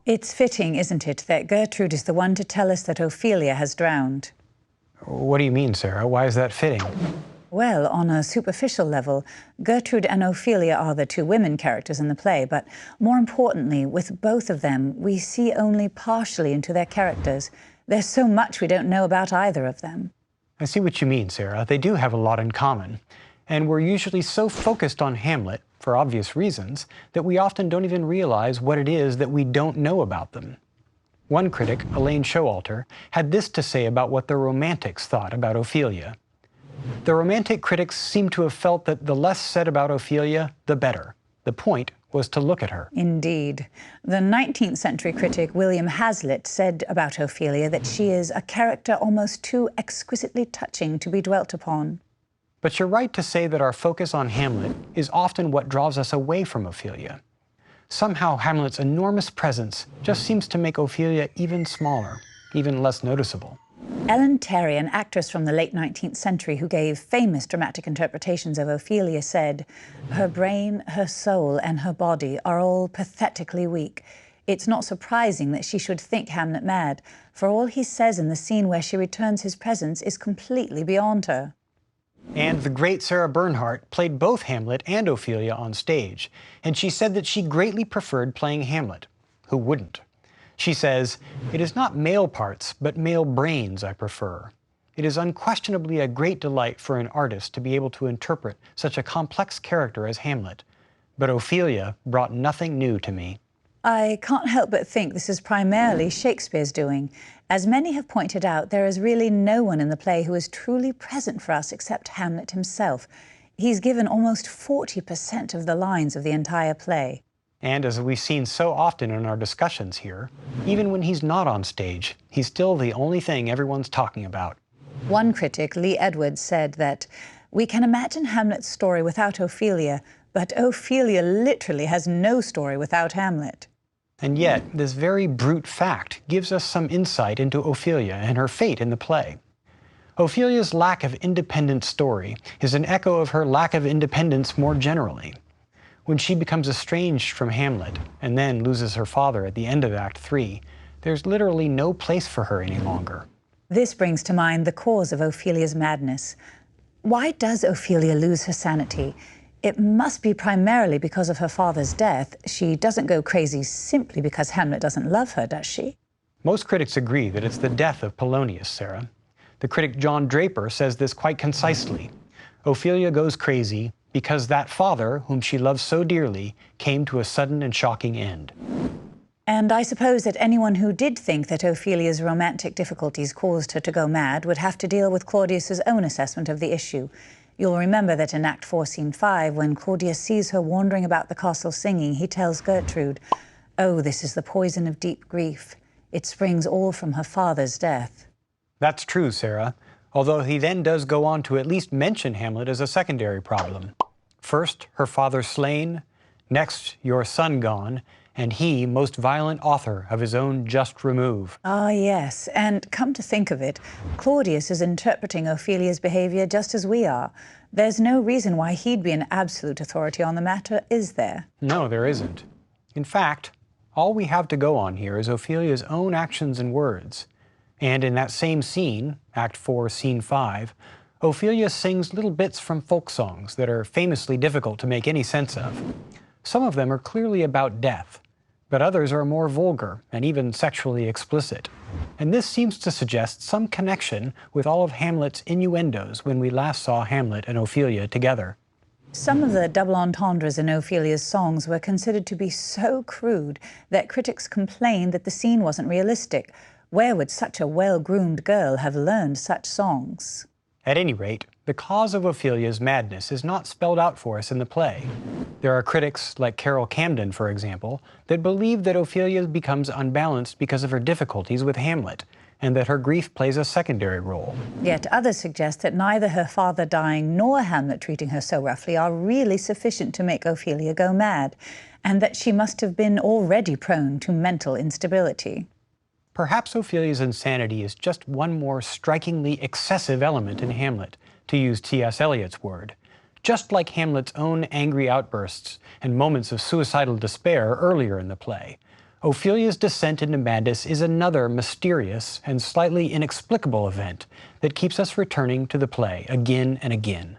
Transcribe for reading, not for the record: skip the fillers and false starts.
It's fitting, isn't it, that Gertrude is the one to tell us that Ophelia has drowned. What do you mean, Sarah? Why is that fitting? Well, on a superficial level, Gertrude and Ophelia are the two women characters in the play, but more importantly, with both of them, we see only partially into their characters. There's so much we don't know about either of them. I see what you mean, Sarah. They do have a lot in common. And we're usually so focused on Hamlet, for obvious reasons, that we often don't even realize what it is that we don't know about them. One critic, Elaine Showalter, had this to say about what the Romantics thought about Ophelia. The Romantic critics seem to have felt that the less said about Ophelia, the better. The point was to look at her. Indeed. The 19th century critic William Hazlitt said about Ophelia that she is a character almost too exquisitely touching to be dwelt upon. But you're right to say that our focus on Hamlet is often what draws us away from Ophelia. Somehow Hamlet's enormous presence just seems to make Ophelia even smaller, even less noticeable. Ellen Terry, an actress from the late 19th century who gave famous dramatic interpretations of Ophelia, said, "Her brain, her soul, and her body are all pathetically weak. It's not surprising that she should think Hamlet mad, for all he says in the scene where she returns his presence is completely beyond her." And the great Sarah Bernhardt played both Hamlet and Ophelia on stage, and she said that she greatly preferred playing Hamlet. Who wouldn't? She says, "It is not male parts, but male brains I prefer. It is unquestionably a great delight for an artist to be able to interpret such a complex character as Hamlet, but Ophelia brought nothing new to me." I can't help but think this is primarily Shakespeare's doing. As many have pointed out, there is really no one in the play who is truly present for us except Hamlet himself. He's given almost 40% of the lines of the entire play. And as we've seen so often in our discussions here, even when he's not on stage, he's still the only thing everyone's talking about. One critic, Lee Edwards, said that, "We can imagine Hamlet's story without Ophelia, but Ophelia literally has no story without Hamlet." And yet, this very brute fact gives us some insight into Ophelia and her fate in the play. Ophelia's lack of independent story is an echo of her lack of independence more generally. When she becomes estranged from Hamlet and then loses her father at the end of Act 3, there's literally no place for her any longer. This brings to mind the cause of Ophelia's madness. Why does Ophelia lose her sanity? It must be primarily because of her father's death. She doesn't go crazy simply because Hamlet doesn't love her, does she? Most critics agree that it's the death of Polonius, Sarah. The critic John Draper says this quite concisely. Ophelia goes crazy because that father, whom she loves so dearly, came to a sudden and shocking end. And I suppose that anyone who did think that Ophelia's romantic difficulties caused her to go mad would have to deal with Claudius's own assessment of the issue. You'll remember that in Act 4, Scene 5, when Claudius sees her wandering about the castle singing, he tells Gertrude, "Oh, this is the poison of deep grief. It springs all from her father's death." That's true, Sarah, although he then does go on to at least mention Hamlet as a secondary problem. First, her father slain, next, your son gone, and he most violent author of his own just remove. Ah, yes, and come to think of it, Claudius is interpreting Ophelia's behavior just as we are. There's no reason why he'd be an absolute authority on the matter, is there? No, there isn't. In fact, all we have to go on here is Ophelia's own actions and words. And in that same scene, Act 4, Scene 5, Ophelia sings little bits from folk songs that are famously difficult to make any sense of. Some of them are clearly about death, but others are more vulgar and even sexually explicit. And this seems to suggest some connection with all of Hamlet's innuendos when we last saw Hamlet and Ophelia together. Some of the double entendres in Ophelia's songs were considered to be so crude that critics complained that the scene wasn't realistic. Where would such a well-groomed girl have learned such songs? At any rate, the cause of Ophelia's madness is not spelled out for us in the play. There are critics, like Carol Camden, for example, that believe that Ophelia becomes unbalanced because of her difficulties with Hamlet, and that her grief plays a secondary role. Yet others suggest that neither her father dying nor Hamlet treating her so roughly are really sufficient to make Ophelia go mad, and that she must have been already prone to mental instability. Perhaps Ophelia's insanity is just one more strikingly excessive element in Hamlet, to use T.S. Eliot's word. Just like Hamlet's own angry outbursts and moments of suicidal despair earlier in the play, Ophelia's descent into madness is another mysterious and slightly inexplicable event that keeps us returning to the play again and again.